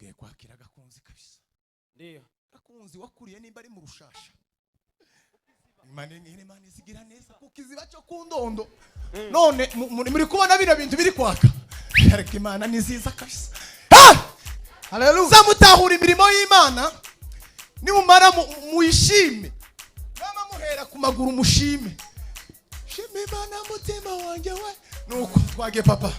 tugiye kwakira gakunzi kabisa. Ndio gakunzi wakuriye nimba ari mu rushasha. Imana izigira neza kukiziba cyo kundondo. None muri kubona bino bintu biri kwaka. Ariko Imana ni nziza kabisa. Haleluya. Zamutahura imirimo y'Imana. Nimumara muyishime. Bama muhera ku maguru mushime. Shime Imana mutima wanjye we. Nuko twage papa.